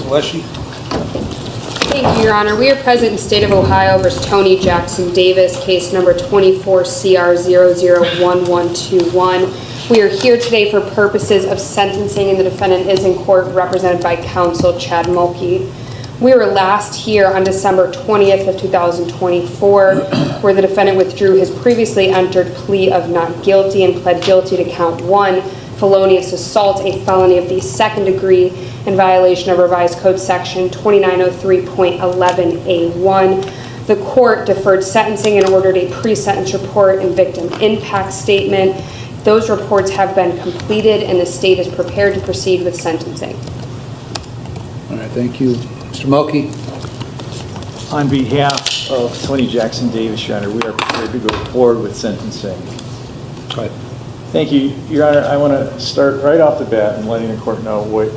Leshy. Thank you, Your Honor. We are present in State of Ohio versus Tony Jackson Davis, case number 24CR001121. We are here today for purposes of sentencing, and the defendant is in court represented by counsel Chad Mulkey. We were last here on December 20th of 2024, where the defendant withdrew his previously entered plea of not guilty and pled guilty to count 1, felonious assault, a felony of the second degree in violation of revised code section 2903.11A1. The court deferred sentencing and ordered a pre-sentence report and victim impact statement. Those reports have been completed and the state is prepared to proceed with sentencing. All right, thank you. Mr. Mulkey. On behalf of Tony Jackson Davis, Your Honor, we are prepared to go forward with sentencing. Go ahead. Thank you, Your Honor. I want to start right off the bat and letting the court know what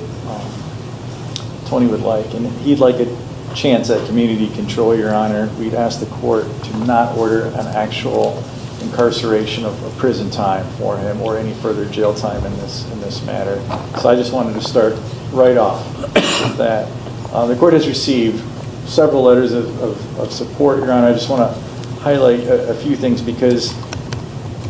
Tony would like. And he'd like a chance at community control, Your Honor. We'd ask the court to not order an actual incarceration of prison time for him or any further jail time in this matter. So I just wanted to start right off with that. The court has received several letters of support, Your Honor. I just want to highlight a few things because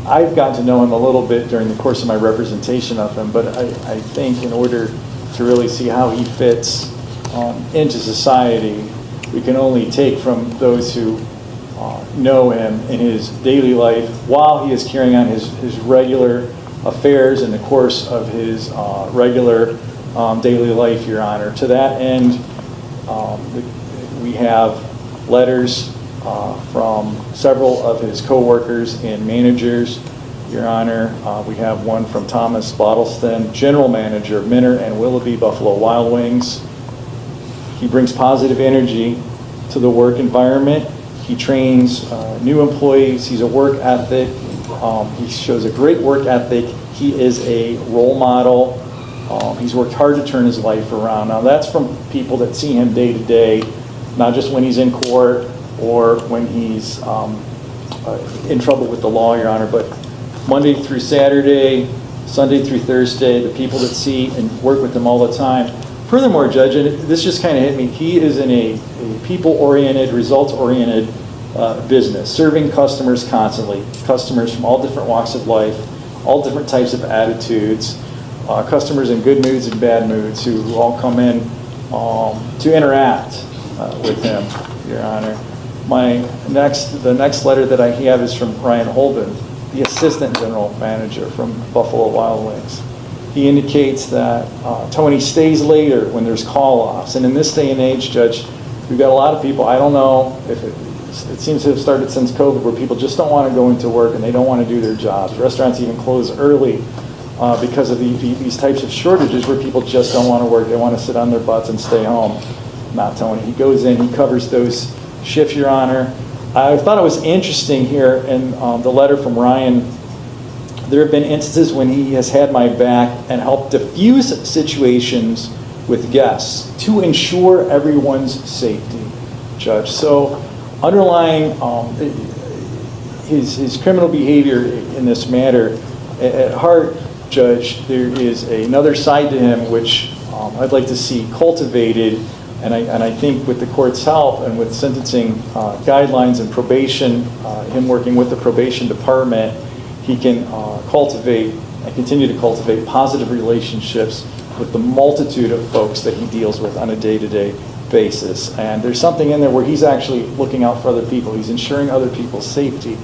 I've gotten to know him a little bit during the course of my representation of him, but I think in order to really see how he fits into society, we can only take from those who know him in his daily life while he is carrying on his regular affairs in the course of his regular daily life, Your Honor. To that end, we have letters from several of his coworkers and managers, Your Honor. We have one from Thomas Bottleston, General Manager of Minter and Willoughby Buffalo Wild Wings. He brings positive energy to the work environment. He trains new employees. He's a work ethic. He shows a great work ethic. He is a role model. He's worked hard to turn his life around. Now that's from people that see him day to day, not just when he's in court or when he's in trouble with the law, Your Honor, but Monday through Saturday, Sunday through Thursday, the people that see and work with him all the time. Furthermore, Judge, and this just kind of hit me, he is in a people-oriented, results-oriented business, serving customers constantly, customers from all different walks of life, all different types of attitudes, customers in good moods and bad moods who all come in to interact with him, Your Honor. The next letter that I have is from Ryan Holden, the Assistant General Manager from Buffalo Wild Wings. He indicates that Tony stays later when there's call-offs. And in this day and age, Judge, we've got a lot of people, I don't know if it seems to have started since COVID, where people just don't want to go into work and they don't want to do their jobs. Restaurants even close early because of these types of shortages where people just don't want to work. They want to sit on their butts and stay home. Not Tony. He goes in, he covers those shifts, Your Honor. I thought it was interesting here in the letter from Ryan. There have been instances when he has had my back and helped diffuse situations with guests to ensure everyone's safety, Judge. So underlying his criminal behavior in this matter, at heart, Judge, there is another side to him which I'd like to see cultivated, and I think with the court's help and with sentencing guidelines and probation, him working with the probation department, he can cultivate and continue to cultivate positive relationships with the multitude of folks that he deals with on a day-to-day basis. And there's something in there where he's actually looking out for other people. He's ensuring other people's safety.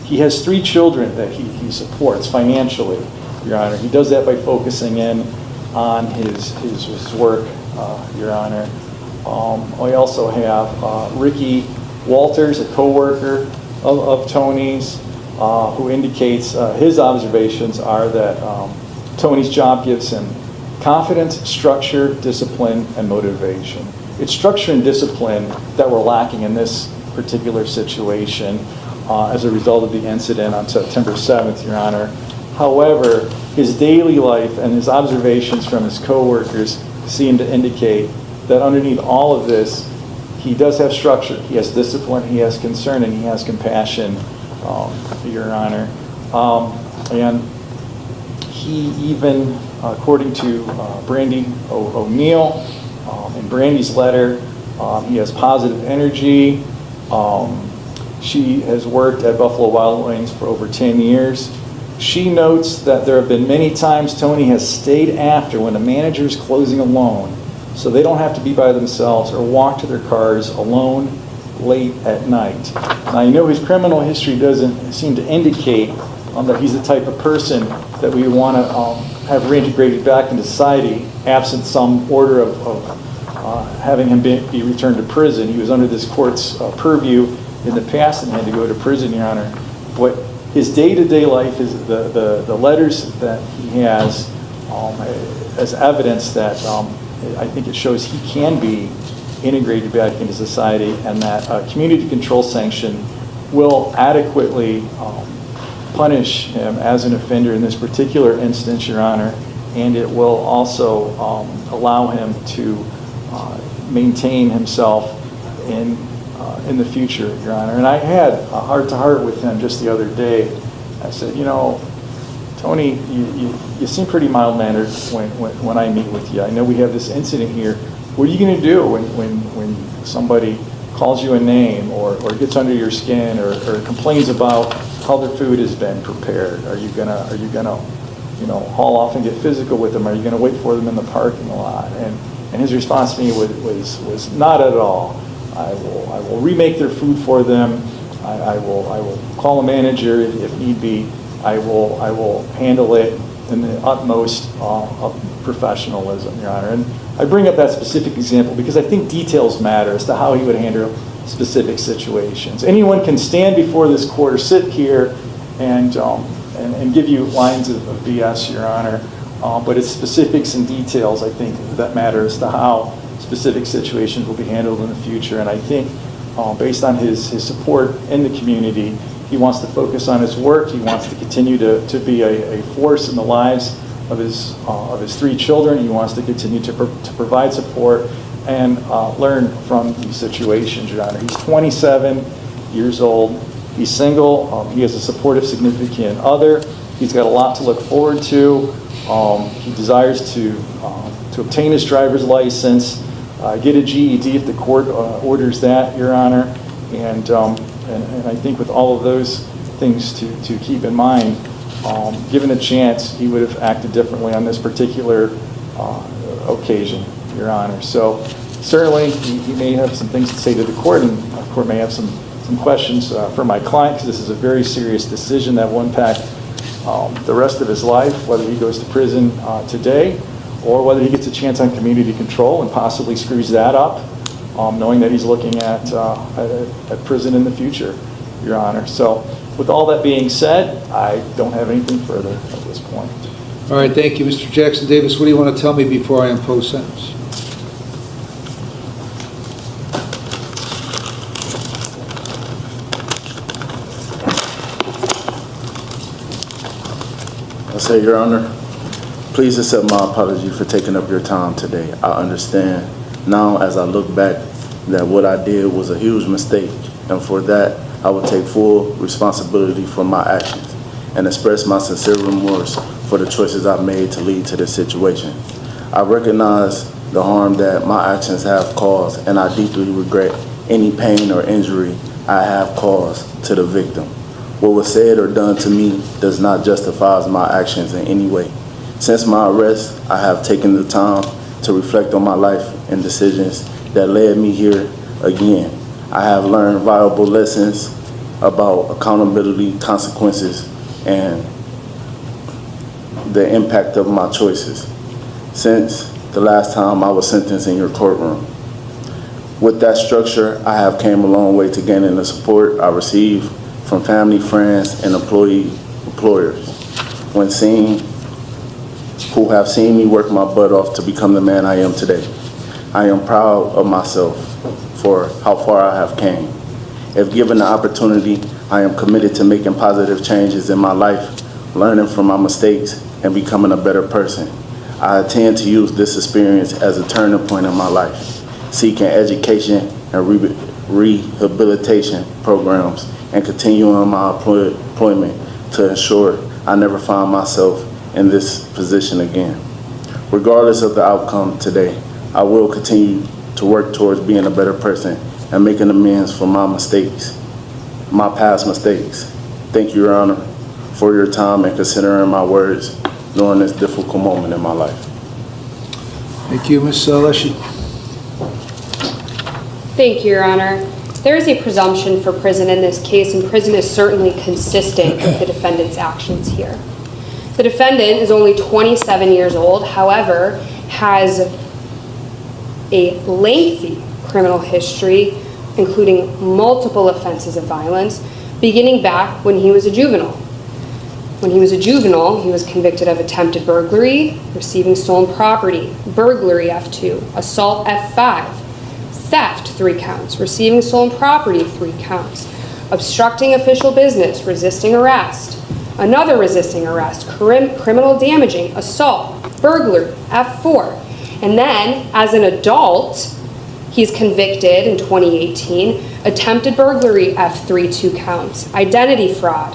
He has 3 children that he supports financially, Your Honor. He does that by focusing in on his work, Your Honor. We also have Ricky Walters, a co-worker of Tony's, who indicates his observations are that Tony's job gives him confidence, structure, discipline, and motivation. It's structure and discipline that we're lacking in this particular situation as a result of the incident on September 7th, Your Honor. However, his daily life and his observations from his coworkers seem to indicate that underneath all of this, he does have structure, he has discipline, he has concern, and he has compassion, Your Honor. And he even, according to Brandy O'Neill, In Brandy's letter, he has positive energy. She has worked at Buffalo Wild Wings for over 10 years. She notes that there have been many times Tony has stayed after when a manager is closing alone, so they don't have to be by themselves or walk to their cars alone late at night. Now, I know his criminal history doesn't seem to indicate that he's the type of person that we want to have reintegrated back into society, absent some order of having him be returned to prison. He was under this court's purview in the past and had to go to prison, Your Honor. But his day-to-day life is the letters that he has as evidence that I think it shows he can be integrated back into society, and that a community control sanction will adequately punish him as an offender in this particular instance, Your Honor, and it will also allow him to maintain himself in the future, Your Honor. And I had a heart-to-heart with him just the other day. I said, you know, Tony, you seem pretty mild-mannered when I meet with you. I know we have this incident here. What are you going to do when somebody calls you a name or gets under your skin or complains about how their food has been prepared? Are you gonna haul off and get physical with them? Are you gonna wait for them in the parking lot? And his response to me was not at all. I will remake their food for them. I will call a manager if need be. I will handle it in the utmost of professionalism, Your Honor. And I bring up that specific example because I think details matter as to how he would handle specific situations. Anyone can stand before this court or sit here and give you lines of BS, Your Honor, but it's specifics and details, I think, that matter as to how specific situations will be handled in the future. And I think based on his support in the community, he wants to focus on his work. He wants to continue to be a force in the lives of his 3 children. He wants to continue to provide support and learn from these situations, Your Honor. He's 27 years old. He's single. He has a supportive, significant other. He's got a lot to look forward to. He desires to obtain his driver's license, get a GED if the court orders that, Your Honor. And I think with all of those things to keep in mind, given a chance, he would have acted differently on this particular occasion, Your Honor. So certainly he may have some things to say to the court, and the court may have some questions for my client, because this is a very serious decision that will impact the rest of his life, whether he goes to prison today or whether he gets a chance on community control and possibly screws that up, knowing that he's looking at prison in the future, Your Honor. So with all that being said, I don't have anything further at this point. All right, thank you. Mr. Jackson Davis, what do you want to tell me before I impose sentence? I say, Your Honor, please accept my apology for taking up your time today. I understand now as I look back that what I did was a huge mistake, and for that I will take full responsibility for my actions and express my sincere remorse for the choices I've made to lead to this situation. I recognize the harm that my actions have caused, and I deeply regret any pain or injury I have caused to the victim. What was said or done to me does not justify my actions in any way. Since my arrest, I have taken the time to reflect on my life and decisions that led me here again. I have learned valuable lessons about accountability, consequences, and the impact of my choices since the last time I was sentenced in your courtroom. With that structure, I have came a long way to gaining the support I receive from family, friends, and employers who have seen me work my butt off to become the man I am today. I am proud of myself for how far I have came. If given the opportunity, I am committed to making positive changes in my life, learning from my mistakes, and becoming a better person. I intend to use this experience as a turning point in my life, seeking education and rehabilitation programs, and continuing my employment to ensure I never find myself in this position again. Regardless of the outcome today, I will continue to work towards being a better person and making amends for my mistakes, my past mistakes. Thank you, Your Honor, for your time and considering my words during this difficult moment in my life. Thank you, Ms. Leshy. Thank you, Your Honor. There is a presumption for prison in this case, and prison is certainly consistent with the defendant's actions here. The defendant is only 27 years old, however, has a lengthy criminal history, including multiple offenses of violence, beginning back when he was a juvenile. When he was a juvenile, he was convicted of attempted burglary, receiving stolen property, burglary F2, assault F5, theft 3 counts, receiving stolen property 3 counts, obstructing official business, resisting arrest, another resisting arrest, criminal damaging, assault, burglary F4. And then, as an adult, he's convicted in 2018, attempted burglary F3 2 counts, identity fraud,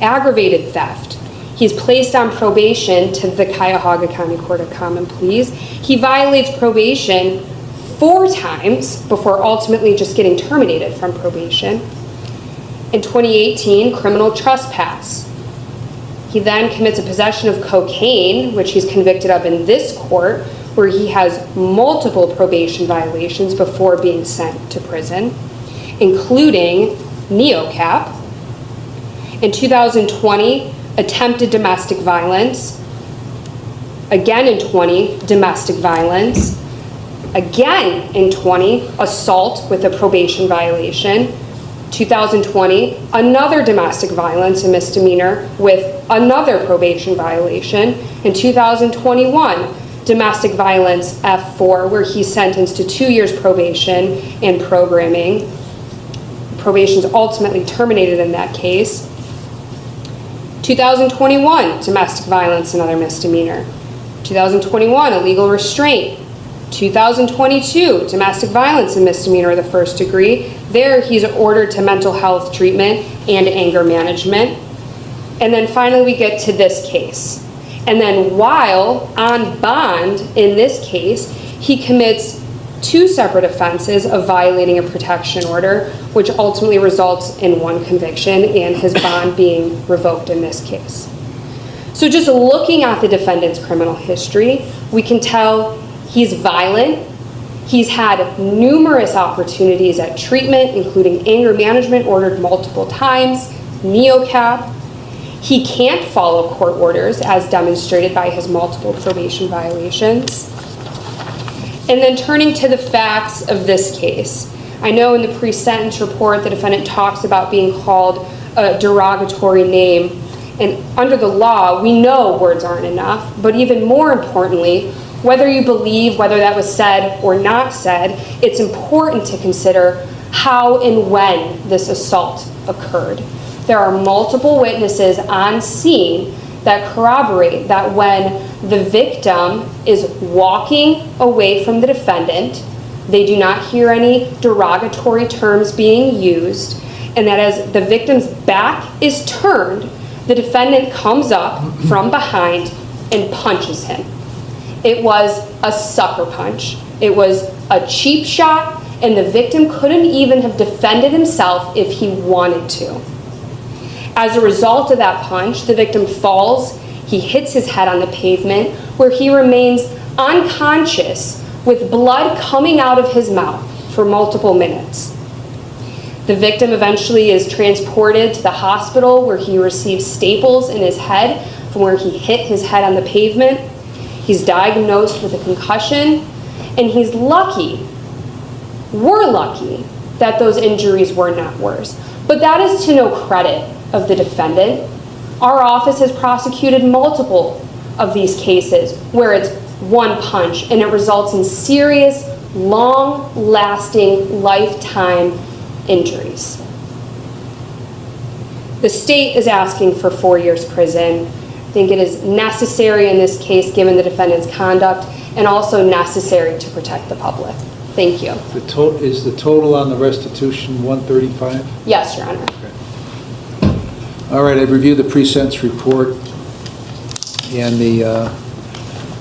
aggravated theft. He's placed on probation to the Cuyahoga County Court of Common Pleas. He violates probation 4 times before ultimately just getting terminated from probation. In 2018, criminal trespass. He then commits a possession of cocaine, which he's convicted of in this court, where he has multiple probation violations before being sent to prison, including NeoCap. In 2020, attempted domestic violence. Again in 20, domestic violence. Again in 20, assault with a probation violation. 2020, another domestic violence, a misdemeanor, with another probation violation. In 2021, domestic violence F4, where he's sentenced to 2 years probation and programming. Probation is ultimately terminated in that case. 2021, domestic violence, another misdemeanor. 2021, illegal restraint. 2022, domestic violence and misdemeanor of the first degree. There, he's ordered to mental health treatment and anger management. And then finally, we get to this case. And then while on bond in this case, he commits 2 separate offenses of violating a protection order, which ultimately results in 1 conviction and his bond being revoked in this case. So just looking at the defendant's criminal history, we can tell he's violent. He's had numerous opportunities at treatment, including anger management ordered multiple times, NeoCap. He can't follow court orders as demonstrated by his multiple probation violations. And then turning to the facts of this case, I know in the pre-sentence report the defendant talks about being called a derogatory name, and under the law we know words aren't enough, but even more importantly, whether you believe whether that was said or not said, it's important to consider how and when this assault occurred. There are multiple witnesses on scene that corroborate that when the victim is walking away from the defendant, they do not hear any derogatory terms being used, and that as the victim's back is turned, the defendant comes up from behind and punches him. It was a sucker punch. It was a cheap shot, and the victim couldn't even have defended himself if he wanted to. As a result of that punch, the victim falls. He hits his head on the pavement, where he remains unconscious with blood coming out of his mouth for multiple minutes. The victim eventually is transported to the hospital, where he receives staples in his head from where he hit his head on the pavement. He's diagnosed with a concussion, and he's lucky, we're lucky, that those injuries were not worse. But that is to no credit of the defendant. Our office has prosecuted multiple of these cases where it's 1 punch and it results in serious, long-lasting, lifetime injuries. The state is asking for 4 years prison. I think it is necessary in this case given the defendant's conduct, and also necessary to protect the public. Thank you. Is the total on the restitution 135? Yes, Your Honor. All right, I've reviewed the pre-sentence report and the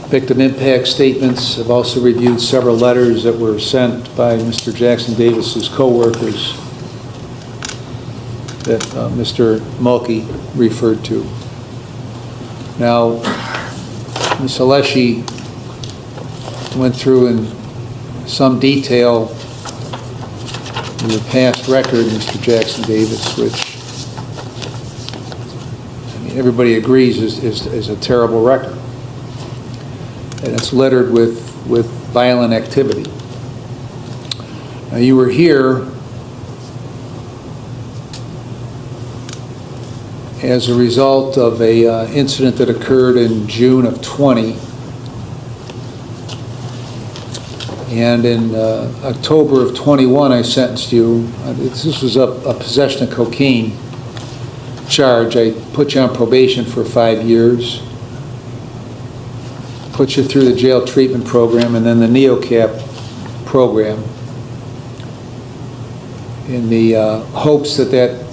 victim impact statements. I've also reviewed several letters that were sent by Mr. Jackson Davis's coworkers that Mr. Mulkey referred to. Now, Ms. Alessi went through in some detail your past record, Mr. Jackson Davis, which everybody agrees is a terrible record. And it's littered with violent activity. Now, you were here as a result of a incident that occurred in June of 20. And in October of 21, I sentenced you. This was a possession of cocaine charge. I put you on probation for 5 years, put you through the jail treatment program and then the NeoCap program in the hopes that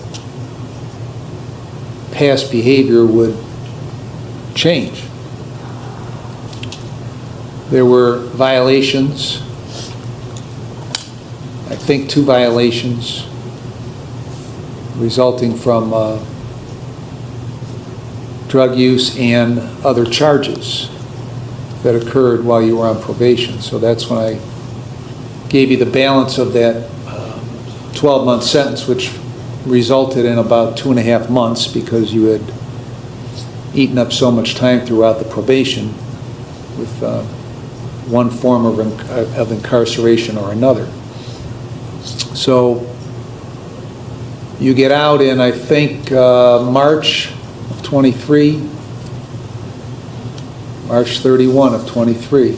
past behavior would change. There were violations, I think 2 violations resulting from drug use and other charges that occurred while you were on probation. So that's when I gave you the balance of that 12-month sentence, which resulted in about 2.5 months because you had eaten up so much time throughout the probation with one form of incarceration or another. So you get out in, I think, March of 23, March 31 of 23.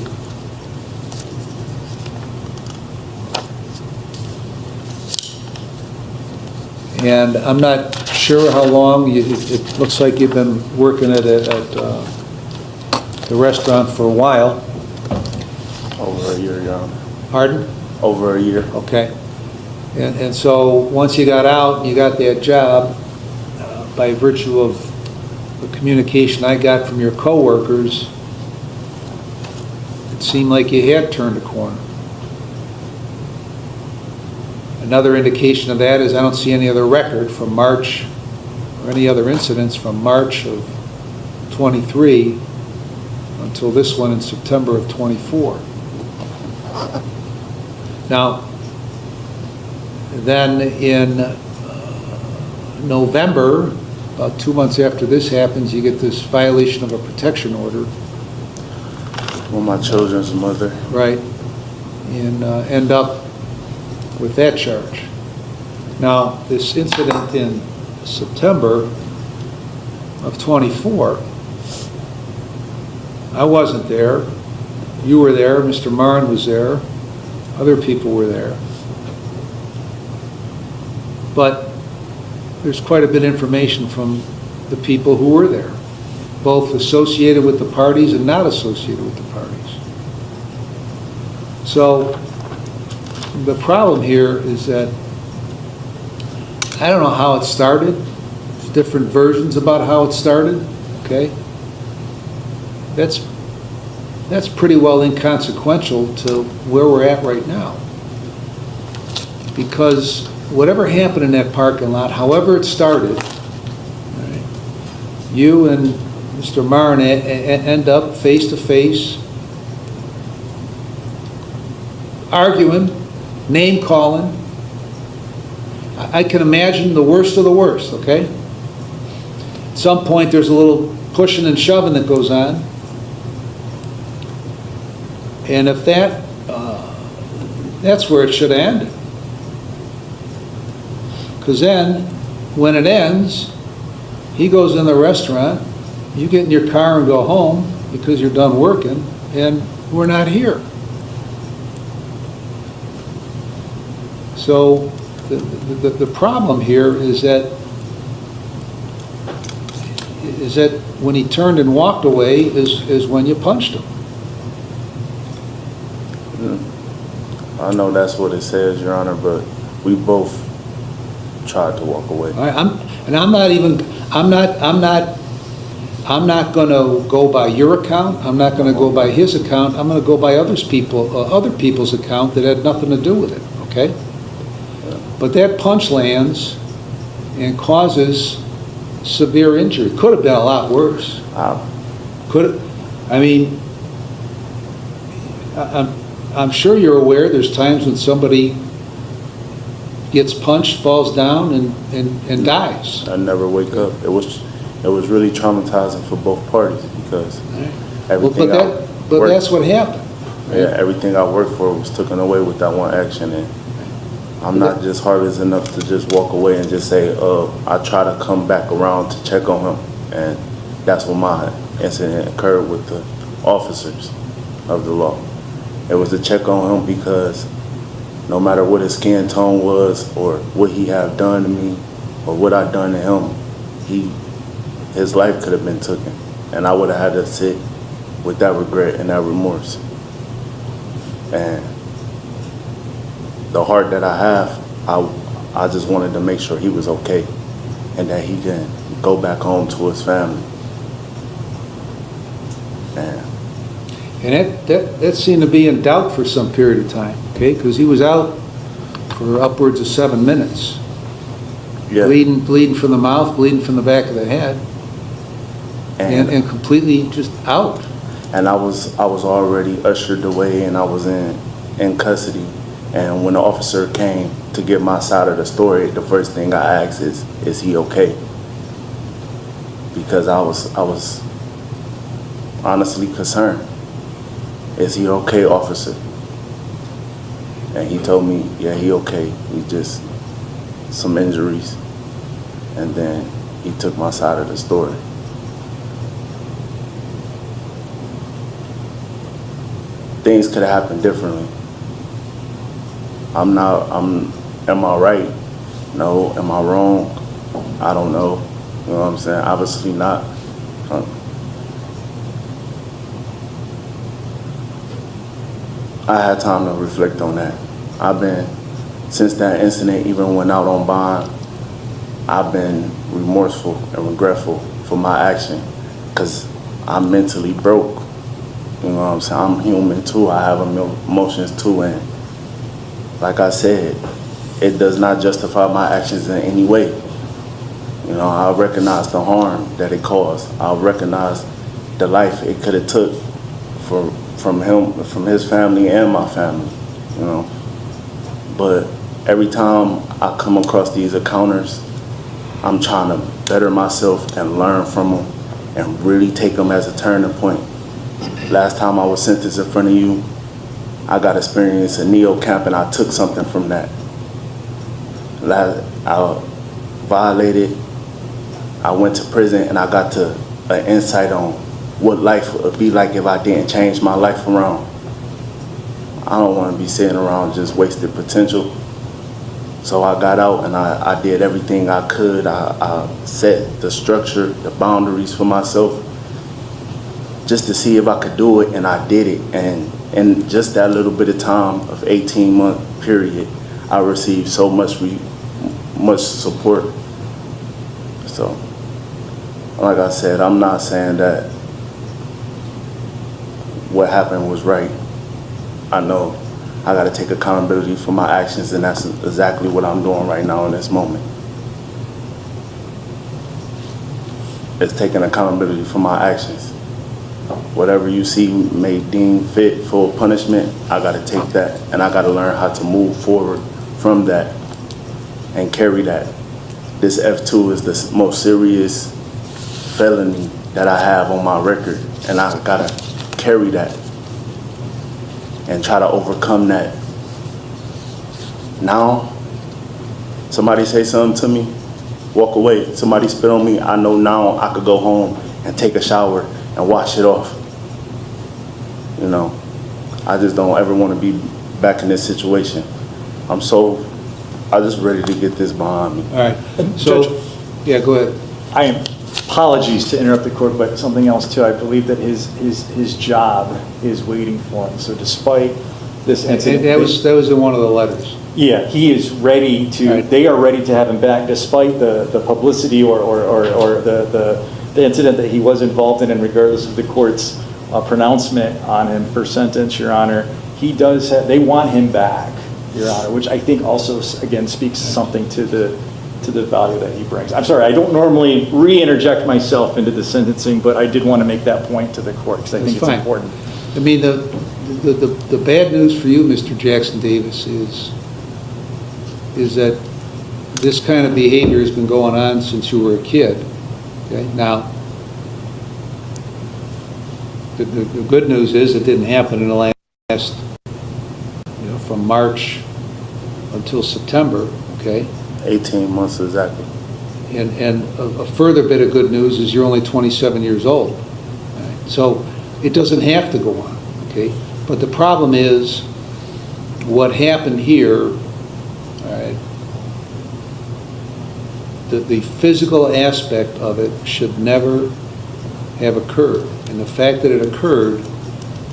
And I'm not sure how long, it looks like you've been working at the restaurant for a while. Over a year, Your Honor. Pardon? Over a year. Okay. And so once you got out and you got that job, by virtue of the communication I got from your coworkers, it seemed like you had turned a corner. Another indication of that is I don't see any other record from March or any other incidents from March of 23 until this one in September of 24. Now, then in November, about 2 months after this happens, you get this violation of a protection order. Well, my children's mother. Right, and end up with that charge. Now, this incident in September of 24, I wasn't there. You were there, Mr. Marn was there, other people were there. But there's quite a bit of information from the people who were there, both associated with the parties and not associated with the parties. So the problem here is that I don't know how it started. There's different versions about how it started, okay? That's pretty well inconsequential to where we're at right now. Because whatever happened in that parking lot, however it started, right, you and Mr. Marn end up face to face, arguing, name calling. I can imagine the worst of the worst, okay? At some point there's a little pushing and shoving that goes on. And if that's where it should have ended. Because then, when it ends, he goes in the restaurant, you get in your car and go home because you're done working, and we're not here. So the problem here is that when he turned and walked away is when you punched him. I know that's what it says, Your Honor, but we both tried to walk away. I'm not I'm not going to go by your account, I'm not going to go by his account, I'm going to go by other people's account that had nothing to do with it, okay? But that punch lands and causes severe injury. Could have been a lot worse. I mean, I'm sure you're aware there's times when somebody gets punched, falls down, and dies. I never wake up. It was really traumatizing for both parties because everything But that's what happened. Yeah, everything I worked for was taken away with that one action, and I'm not just heartless enough to just walk away and just say, I try to come back around to check on him, and that's when my incident occurred with the officers of the law. It was to check on him because no matter what his skin tone was or what he had done to me or what I'd done to him, his life could have been taken, and I would have had to sit with that regret and that remorse. And the heart that I have, I just wanted to make sure he was okay and that he can go back home to his family. And that seemed to be in doubt for some period of time, okay? Because he was out for upwards of 7 minutes. Yeah. Bleeding from the mouth, bleeding from the back of the head, and completely just out. And I was already ushered away, and I was in custody. And when the officer came to get my side of the story, the first thing I asked is he okay? Because I was honestly concerned. Is he okay, officer? And he told me, yeah, he okay. He just some injuries. And then he took my side of the story. Things could have happened differently. Am I right? No. Am I wrong? I don't know. You know what I'm saying? Obviously not. I had time to reflect on that. Since that incident, even when out on bond, I've been remorseful and regretful for my action because I'm mentally broke. You know what I'm saying? I'm human too. I have emotions too. And like I said, it does not justify my actions in any way. You know, I recognize the harm that it caused. I recognize the life it could have took from him, from his family and my family, you know. But every time I come across these encounters, I'm trying to better myself and learn from them and really take them as a turning point. Last time I was sentenced in front of you, I got experience in neo camp and I took something from that. I violated, I went to prison and I got an insight on what life would be like if I didn't change my life around. I don't want to be sitting around just wasted potential. So I got out and I did everything I could. I set the structure, the boundaries for myself just to see if I could do it, and I did it. And in just that little bit of time of 18-month period, I received so much support. So, like I said, I'm not saying that what happened was right. I know I got to take accountability for my actions, and that's exactly what I'm doing right now in this moment. It's taking accountability for my actions. Whatever you see may deem fit for punishment, I got to take that, and I got to learn how to move forward from that and carry that. This F2 is the most serious felony that I have on my record, and I got to carry that and try to overcome that. Now, somebody say something to me, walk away. Somebody spit on me, I know now I could go home and take a shower and wash it off. You know, I just don't ever want to be back in this situation. I'm just ready to get this behind me. All right. So, yeah, go ahead. Apologies to interrupt the court, but something else too. I believe that his job is waiting for him. So despite this incident, That was in one of the letters. yeah, he is ready to. Right. They are ready to have him back, despite the publicity or the incident that he was involved in, and regardless of the court's pronouncement on him for sentence, Your Honor, he does have, they want him back, Your Honor, which I think also, again, speaks something to the value that he brings. I'm sorry, I don't normally re-interject myself into the sentencing, but I did want to make that point to the court because I think it's important. I mean, the bad news for you, Mr. Jackson Davis, is that this kind of behavior has been going on since you were a kid. Okay? Now, the good news is it didn't happen in the last, from March until September, okay? 18 months exactly. And a further bit of good news is you're only 27 years old. Right? So it doesn't have to go on, okay? But the problem is what happened here, all right, the physical aspect of it should never have occurred. And the fact that it occurred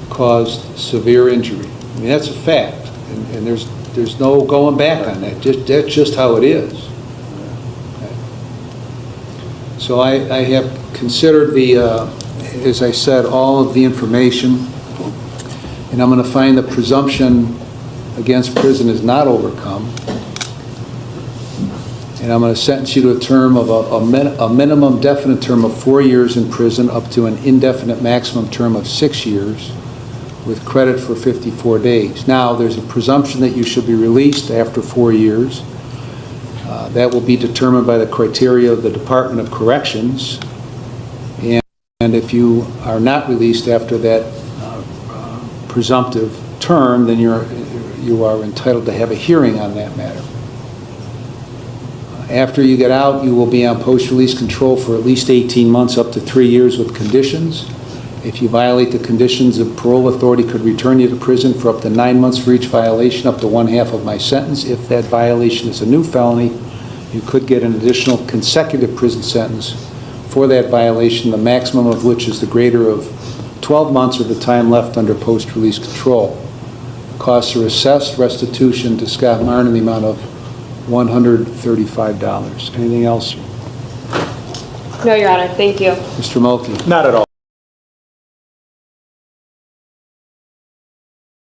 caused severe injury. I mean, that's a fact. And there's no going back on that. That's just how it is. Okay. So I have considered as I said, all of the information, and I'm going to find the presumption against prison is not overcome. And I'm going to sentence you to a term of a minimum definite term of 4 years in prison up to an indefinite maximum term of 6 years with credit for 54 days. Now, there's a presumption that you should be released after 4 years. That will be determined by the criteria of the Department of Corrections. And if you are not released after that presumptive term, then you are entitled to have a hearing on that matter. After you get out, you will be on post-release control for at least 18 months up to 3 years with conditions. If you violate the conditions, the parole authority could return you to prison for up to 9 months for each violation, up to 1/2 of my sentence. If that violation is a new felony, you could get an additional consecutive prison sentence for that violation, the maximum of which is the greater of 12 months of the time left under post-release control. Costs are assessed, restitution to Scott Martin in the amount of $135. Anything else? No, Your Honor, thank you. Mr. Mulkey? Not at all.